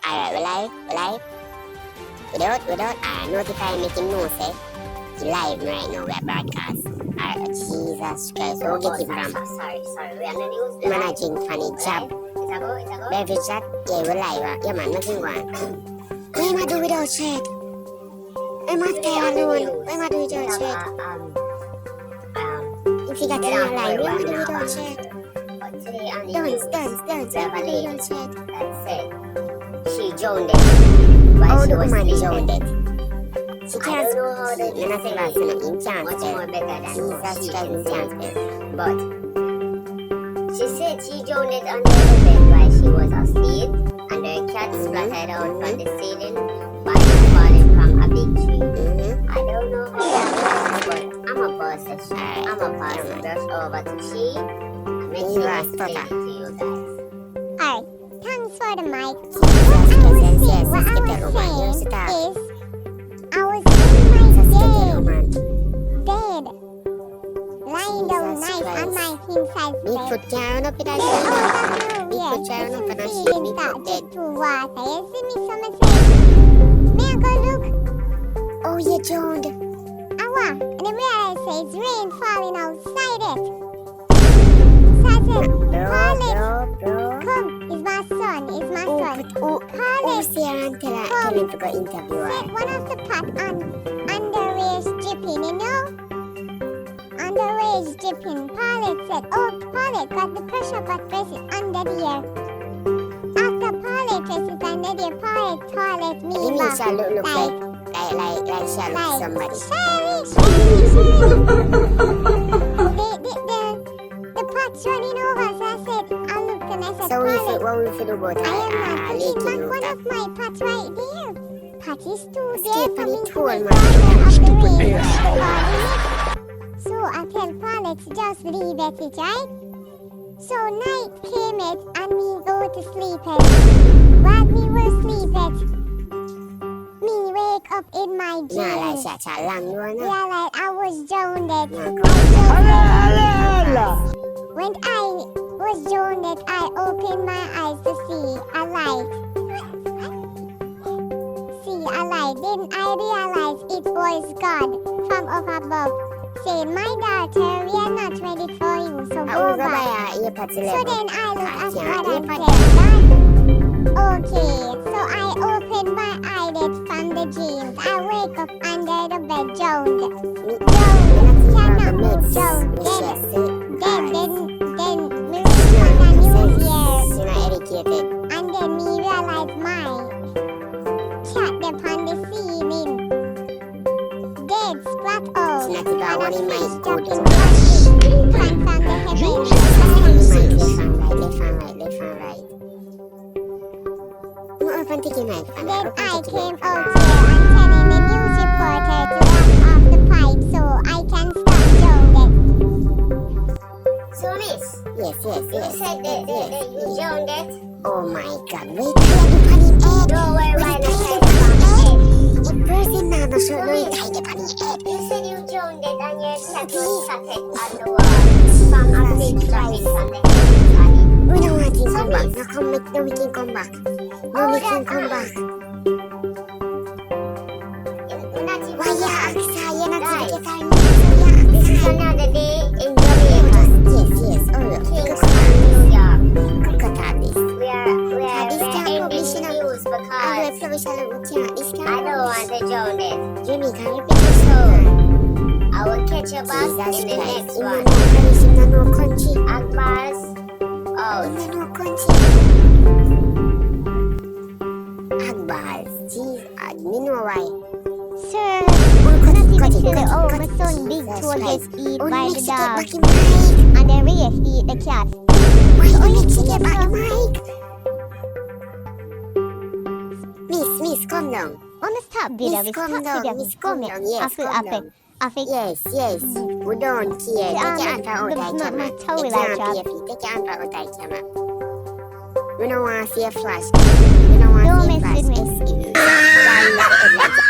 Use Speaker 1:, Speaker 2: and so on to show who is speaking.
Speaker 1: Alright, we live. Without notify making no say. Live right now, we are broadcast. Alright, Jesus Christ, we'll get it from.
Speaker 2: Sorry, we are not news.
Speaker 1: Managing funny job.
Speaker 2: It's a go.
Speaker 1: Beverage chat, yeah, we live. Yeah, man, nothing going. What am I do without Shed? I'm not there alone. What am I do without Shed? If you got to your line, what am I do without Shed? Dunce, what am I do without Shed?
Speaker 2: That's it. She joined it.
Speaker 1: Oh, the woman joined it. She
Speaker 2: I
Speaker 1: can't
Speaker 2: don't know how they
Speaker 1: speak. Nothing else in chance.
Speaker 2: much more better than
Speaker 1: Jesus
Speaker 2: she
Speaker 1: Christ, in chance.
Speaker 2: But she said she joined it under the bed while she was asleep, and her cat splattered out from the ceiling by falling from a big tree. I don't know how that works, but I'm a pass the brush over to she, and then she will explain it to you guys.
Speaker 3: Alright, thanks for the mic. What I was saying is, I was in my bed, lying down nice on my king size
Speaker 1: Me
Speaker 3: bed.
Speaker 1: put Karen up in that
Speaker 3: Oh,
Speaker 1: Me
Speaker 3: yeah,
Speaker 1: put Karen up in that
Speaker 3: this
Speaker 1: shit.
Speaker 3: feeling
Speaker 1: Me
Speaker 3: that
Speaker 1: put dead.
Speaker 3: get to water. You see me, someone say, may I go look?
Speaker 1: Oh, you joined.
Speaker 3: Awa, and then realize say it's rain falling outside it. So I said, Harlot,
Speaker 1: Bro.
Speaker 3: come, it's my son, it's my son.
Speaker 1: Oh,
Speaker 3: Harlot,
Speaker 1: Sarah and tell him to go interview her.
Speaker 3: set one of the pot on underage dripping, you know? Underage dripping. Paulette said, oh, Paulette got the pressure got pressed under there. After Paulette pressed it under there, Paulette toilet me
Speaker 1: You mean
Speaker 3: back.
Speaker 1: she look
Speaker 3: Like,
Speaker 1: like she look somebody.
Speaker 3: The pot's running over, so I said, I looked and I said,
Speaker 1: So
Speaker 3: Paulette,
Speaker 1: what we feel about
Speaker 3: I am not putting
Speaker 1: leaking
Speaker 3: back one
Speaker 1: water?
Speaker 3: of my pots right there. Pot is too
Speaker 1: Escape
Speaker 3: there
Speaker 1: on
Speaker 3: for
Speaker 1: the
Speaker 3: me to
Speaker 1: tool,
Speaker 3: be
Speaker 1: man.
Speaker 3: part of the rain. So I tell Paulette to just leave it, right? So night came it and me go to sleep it. While me were sleeping, me wake up in my
Speaker 1: Nah, like
Speaker 3: dream.
Speaker 1: such a long one.
Speaker 3: Yeah, like I was drowned. When I was drowned, I opened my eyes to see a light. See a light. Then I realized it was God from up above, saying, my daughter, we are not ready for you, so go back. So then I look at God and said, God, okay. So I opened my eyelids from the dreams. I wake up under the bed, drowned. Cannot move, drowned. Then me respond a new year. And then me realize my cat upon the ceiling. Dead, splat out. And a fish dropping plastic pan from the heavens.
Speaker 1: Left and right. Open ticket mic.
Speaker 3: Then I came out here and telling the news reporter to lock off the pipe so I can stop drowning.
Speaker 2: So Miss,
Speaker 1: Yes.
Speaker 2: you said that you joined it.
Speaker 1: Oh my God, wait till you pan in head.
Speaker 2: Don't worry, why not
Speaker 1: Wait
Speaker 2: say
Speaker 1: till you pan
Speaker 2: it?
Speaker 1: in head. A person now no show no
Speaker 2: Wait.
Speaker 1: tie the pan in head.
Speaker 2: You said you joined it and your cat was satellite on the wall from a big dropping from the heavens on it.
Speaker 1: We don't want him to come back. No, we can come back. No, we can come back.
Speaker 2: You're not even
Speaker 1: Why you ask her? You're not
Speaker 2: Guys,
Speaker 1: to get her news.
Speaker 2: this is another day in Jamaica.
Speaker 1: Yes. Oh, look.
Speaker 2: Kingston, New York.
Speaker 1: Come cut out this.
Speaker 2: We are
Speaker 1: This can't
Speaker 2: ending
Speaker 1: publish
Speaker 2: the
Speaker 1: it.
Speaker 2: news
Speaker 1: I
Speaker 2: because
Speaker 1: will publish a little chat. This
Speaker 2: I
Speaker 1: can't
Speaker 2: don't want to join it.
Speaker 1: Jamaica, repeat this one.
Speaker 2: I will catch you back
Speaker 1: Jesus
Speaker 2: in the
Speaker 1: Christ.
Speaker 2: next
Speaker 1: In
Speaker 2: one.
Speaker 1: no country.
Speaker 2: Akbar's out.
Speaker 1: In no country. Agbars. Jeez, me know why.
Speaker 3: Sir,
Speaker 1: Cut it.
Speaker 3: my son big
Speaker 1: Jesus
Speaker 3: toe gets
Speaker 1: Christ.
Speaker 3: eat
Speaker 1: Only
Speaker 3: by
Speaker 1: make
Speaker 3: the
Speaker 1: she get
Speaker 3: dog.
Speaker 1: back in mic.
Speaker 3: And then Rafe eat the cat.
Speaker 1: Why you make she get back in mic? Miss, calm down.
Speaker 3: On the stop video,
Speaker 1: Miss, calm down. Yes, calm down. Yes. We don't care. Take your hand out of the camera. Take your hand out of the camera. We don't want to see a flash. We don't want to see a flash.
Speaker 3: Don't mess with me.
Speaker 1: Excuse.